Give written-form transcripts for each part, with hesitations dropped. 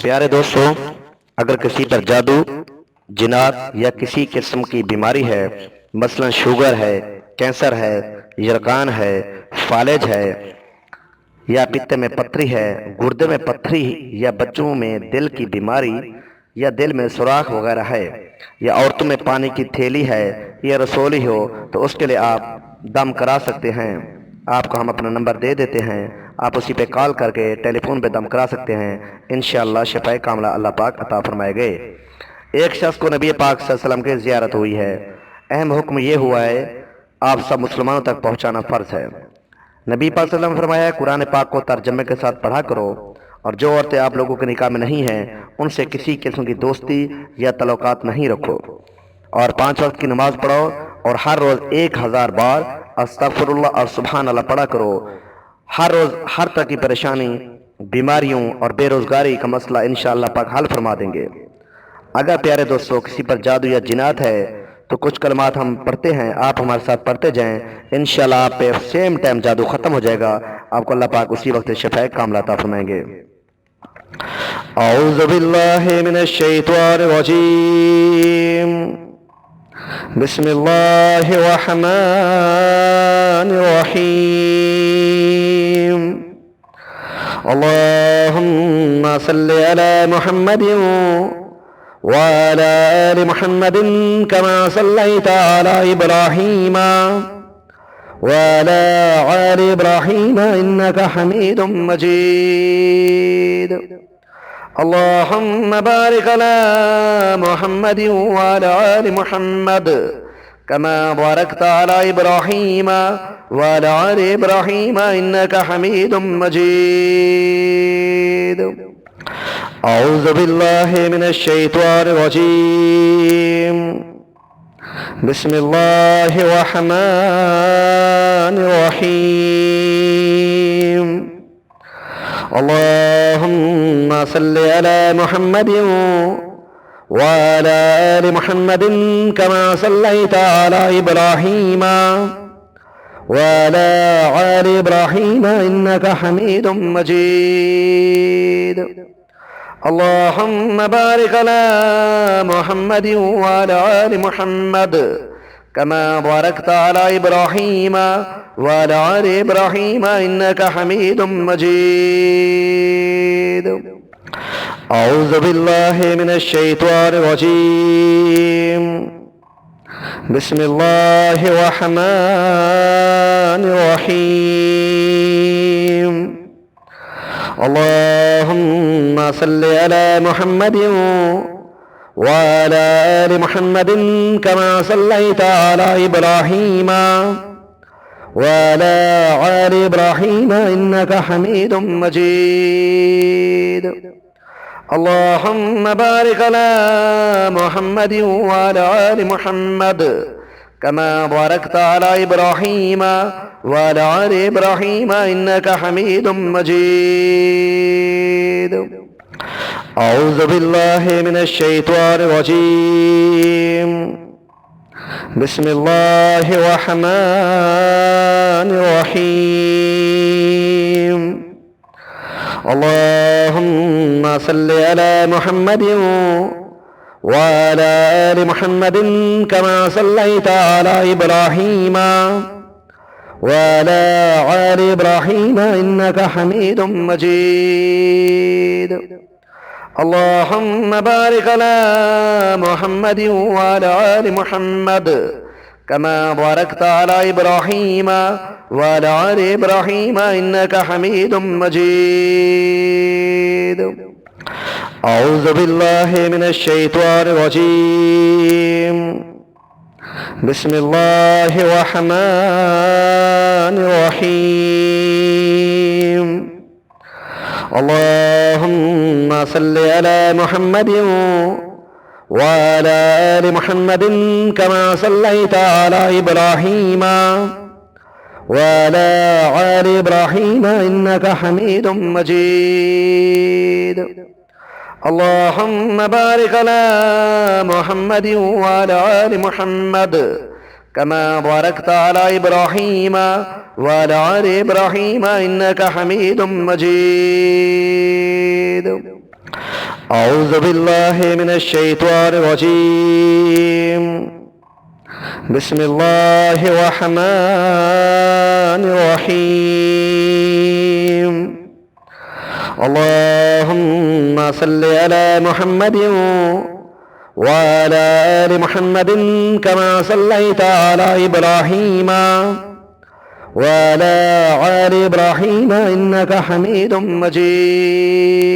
प्यारे दोस्तों, अगर किसी पर जादू, जिनात या किसी किस्म की बीमारी है, मसलन शुगर है, कैंसर है, यरकान है, फालिज है, या पित्ते में पथरी है, गुर्दे में पथरी, या बच्चों में दिल की बीमारी या दिल में सुराख वगैरह है, या औरतों में पानी की थैली है या रसोली हो, तो उसके लिए आप दम करा सकते हैं। आपको हम अपना नंबर दे देते हैं, आप उसी पे कॉल करके टेलीफोन पे दम करा सकते हैं। इंशाअल्लाह शिफाए कामला अल्लाह पाक अता फरमाएंगे। एक शख्स को नबी पाक सल्लल्लाहु अलैहि वसल्लम की ज़ियारत हुई है। अहम हुक्म ये हुआ है, आप सब मुसलमानों तक पहुँचाना फ़र्ज है। नबी पाक सल्लल्लाहु अलैहि वसल्लम ने फरमाया, कुरान पाक को तर्जमे के साथ पढ़ा करो, और जो औरतें आप लोगों के निकाह में नहीं हैं उनसे किसी किस्म की दोस्ती या तल्लुकात नहीं रखो, और 5 वक्त की नमाज पढ़ो, और हर रोज़ 1000 बार अस्तगफिरुल्लाह और सुभान अल्लाह पढ़ा करो। हर रोज़ हर तरह की परेशानी, बीमारियों और बेरोज़गारी का मसला इंशाअल्लाह पाक हल फरमा देंगे। अगर प्यारे दोस्तों किसी पर जादू या जिनात है तो कुछ कलमात हम पढ़ते हैं, आप हमारे साथ पढ़ते जाएं, इंशाअल्लाह आप पे सेम टाइम जादू ख़त्म हो जाएगा। आपको अल्लाह पाक उसी वक्त शिफाए कामला अता फरमाएंगे। औज़ु बिल्लाहि मिनश शैतानिर रजीम, बिस्मिल्लाहिर रहमानिर रहीम। अल्लाहुम्मा सल्लि अला मुहम्मदिन व अला आलि मुहम्मदिन कमा सल्लैता अला इब्राहीम व अला आलि इब्राहीम इन्नका हमीदुम मजीद। अल्लाहुम्मा बारिक अला मुहम्मदिन व अला आलि मुहम्मद कमा बारकता अला इब्राहीम व अला आलि इब्राहीम इन्नका हमीदुम मजीद। औज़ु बिल्लाहि मिनश शैतानिर रजीम, बिस्मिल्लाहिर रहमानिर रहीम। अल्लाहुम्मा सल्लि अला मुहम्मदिन व अला आलि मुहम्मदिन कमा सल्लैता अला इब्राहीम व अला आलि इब्राहीम इन्नका हमीदुम मजीद। अल्लाहुम्मा बारिक अला मुहम्मदिन व अला आलि मुहम्मद कमा बारकता अला इब्राहीम व अला आलि इब्राहीम इन्नका हमीदुम मजीद। औज़ु बिल्लाहि मिनश शैतानिर रजीम, बिस्मिल्लाहिर रहमानिर रहीम। अल्लाहुम्मा सल्लि अला मुहम्मदिन व अला आलि मुहम्मदिन कमा सल्लैता अला इब्राहीम व अला आलि इब्राहीम इन्नका हमीदुम मजीद। अल्लाहुम्मा बारिक अला मुहम्मदिन व अला आलि मुहम्मद कमा बारकता अला इब्राहीम व अला आलि इब्राहीम इन्नका हमीदुम मजीद। औज़ु बिल्लाहि मिनश शैतानिर रजीम, बिस्मिल्लाहिर रहमानिर रहीम। अल्लाहुम्मा सल्लि अला मुहम्मदिन व अला आलि मुहम्मदिन कमा सल्लैता अला इब्राहीम व अला आलि इब्राहीम इन्नका हमीदुम मजीद। अल्लाहुम्मा बारिक अला मुहम्मदिन व अला आलि मुहम्मद कमा बारकता अला इब्राहीम व अला आलि इब्राहीम इन्नका हमीदुम मजीद। औज़ु बिल्लाहि मिनश शैतानिर रजीम, बिस्मिल्लाहिर रहमानिर रहीम। अल्लाहुम्मा सल्लि अला मुहम्मदिन व अला आलि मुहम्मदिन कमा सल्लैता अला इब्राहीम व अला आलि इब्राहीम इन्नका हमीदुम मजीद। अल्लाहुम्मा बारिक अला मुहम्मदिन व अला आलि मुहम्मद कमा बारकता अला इब्राहीम व अला आलि इब्राहीम इन्नका हमीदुम मजीद। أعوذ بالله من الشيطان الرجيم. بسم الله الرحمن الرحيم. اللهم صل على محمد وعلى آل محمد كما صليت على إبراهيم وعلى آل إبراهيم إنك حميد مجيد.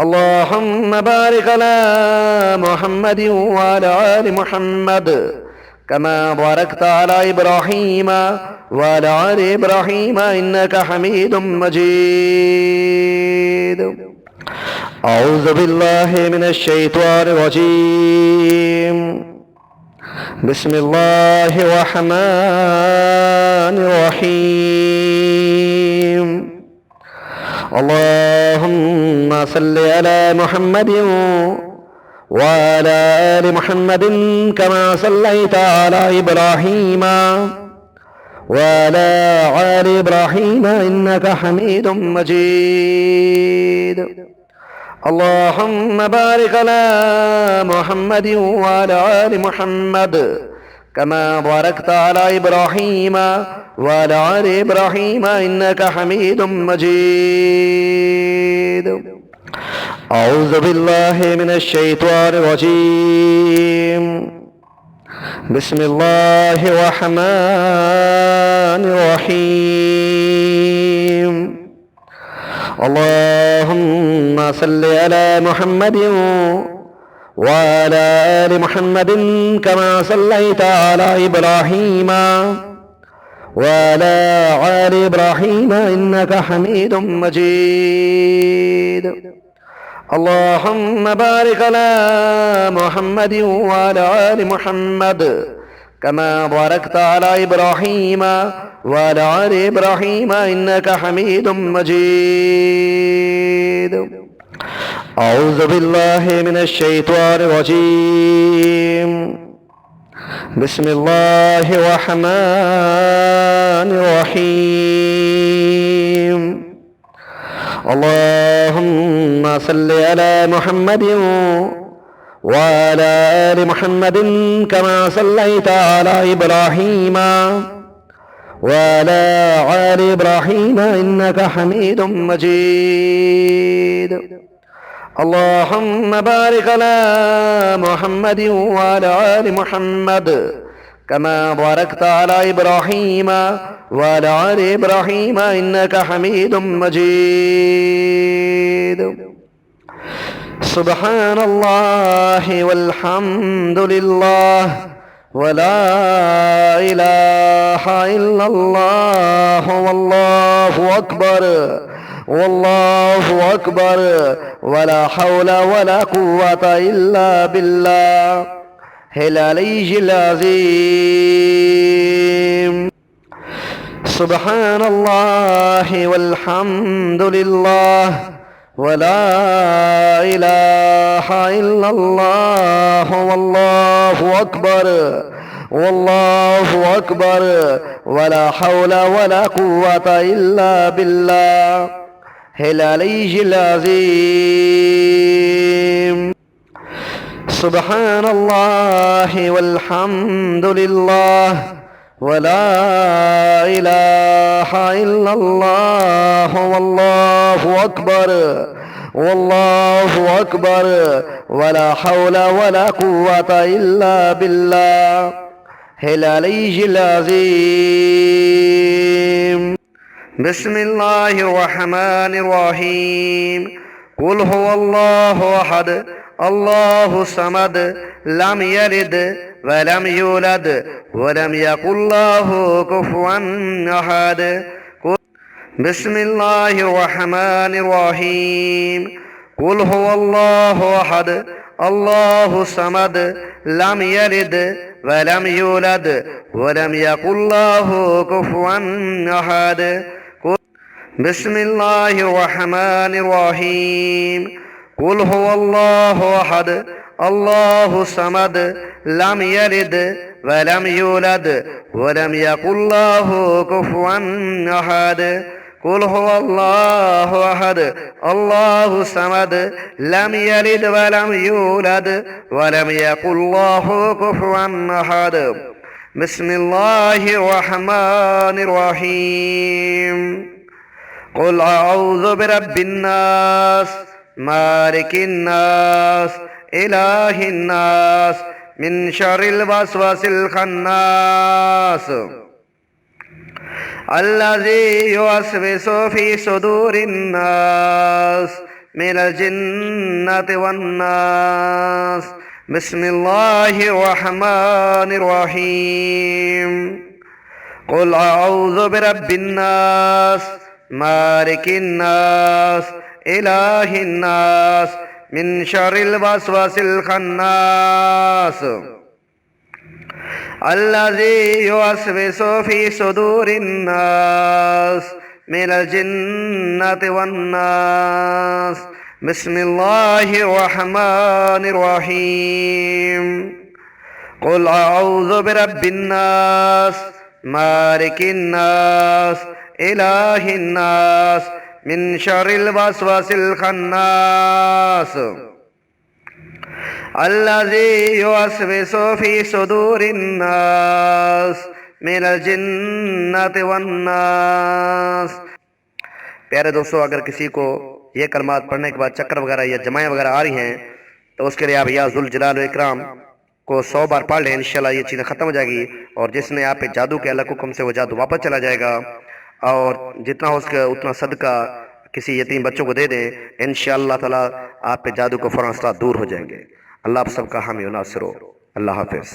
اللهم بارك على محمد وعلى آل محمد كما باركت على إبراهيم وعلى آل إبراهيم إنك حميد مجيد. أعوذ بالله من الشيطان الرجيم. بسم الله الرحمن الرحيم. اللهم صل على محمد وعلى آل محمد كما صليت على إبراهيم وعلى آل إبراهيم إنك حميد مجيد. اللهم بارك على محمد وعلى آل محمد كما باركت على إبراهيم وعلى آل إبراهيم إنك حميد مجيد. أعوذ بالله من الشيطان الرجيم. بسم الله الرحمن الرحيم. اللهم صل على محمد وعلى آل محمد كما صليت على إبراهيم وعلى آل إبراهيم إنك حميد مجيد. اللهم بارك على محمد وعلى آل محمد كما باركت على إبراهيم وعلى آل إبراهيم إنك حميد مجيد. أعوذ بالله من الشيطان الرجيم. بسم الله الرحمن الرحيم. اللهم صل على محمد وعلى آل محمد كما صليت على إبراهيم وعلى آل إبراهيم إنك حميد مجيد. اللهم بارك على محمد وعلى آل محمد كما باركت على إبراهيم وعلى آل إبراهيم إنك حميد مجيد. سبحان الله والحمد لله ولا إله إلا الله والله أكبر والله أكبر ولا حول ولا قوة إلا بالله العلي العظيم. سبحان الله والحمد لله ولا إله إلا الله والله أكبر والله أكبر ولا حول ولا قوة إلا بالله العلي العظيم. سبحان الله والحمد لله ولا إله إلا الله والله أكبر والله أكبر ولا حول ولا قوة إلا بالله العلي العظيم. بسم الله الرحمن الرحيم. قل هو الله أحد الله الصمد لم يلد ولم يولد ولم يكن له كفوا أحد. بسم الله الرحمن الرحيم. قل هو الله أحد الله الصمد لم يلد ولم يولد ولم يكن له كفوا أحد. بسم الله الرحمن الرحيم. قل هو الله أحد الله الصمد لم يلد ولم يولد ولم يكن له كفوا أحد. कुल हुवल्लाहु अहद अल्लाहु समद लम यलिद वलम यूलद वलम यकुल्लाहु कुफुवन अहद बिस्मिल्लाहिर रहमानिर रहीम कुल अऊज़ु बिरब्बिन नास मालिकिन नास इलाहिन नास मिन शर्रिल वसवासिल खन्नास अल्लज़ी युवस्विसु फी सुदूरिन नास मिनल जिन्नति वन नास बिस्मिल्लाहिर रहमानिर रहीम कुल अऊज़ु बिरब्बिन नास मालिकिन नास इलाहिन नास मिन शर्रिल वसवासिल खन्नास अल्लज़ी युवस्विसु फी सुदूरिन नास मिनल जिन्नति वन नास बिस्मिल्लाहिर रहमानिर रहीम कुल अऊज़ु बिरब्बिन नास मालिकिन नास इलाहिन नास मिन शर्रिल वसवासिल खन्नास अल्लज़ी युवस्विसु फी सुदूरिन नास मिनल जिन्नति वन नास। प्यारे दोस्तों, अगर किसी को ये कलमात पढ़ने के बाद चक्कर वगैरह या जमाएं वगैरह आ रही हैं तो उसके लिए आप या ज़ुल जलाल व इकराम को 100 बार पढ़ लें। इंशाल्लाह ये चीज़ें ख़त्म हो जाएगी और जिसने आप पे जादू के अल्लाह हुक्म से वो जादू वापस चला जाएगा। और जितना हो सके उतना सदका किसी यतीम बच्चों को दे दें, इंशाअल्लाह ताला आप पे जादू को फौरन दूर हो जाएंगे। अल्लाह आप सबका हामी व नासिर हो। अल्लाह हाफिज़।